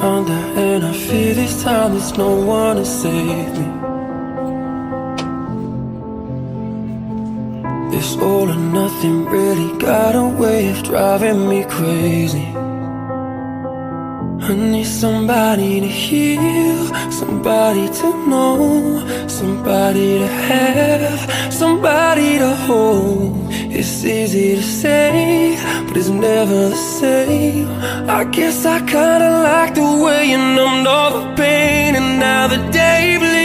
under, and I fear this time there's no one to save me. This all or nothing really got a way of driving me crazy. I need somebody to heal, somebody to know, somebody to have, somebody to hold. It's easy to say, but it's never the same. I guess I kinda like the way you numbed all the pain, and now the day bleeds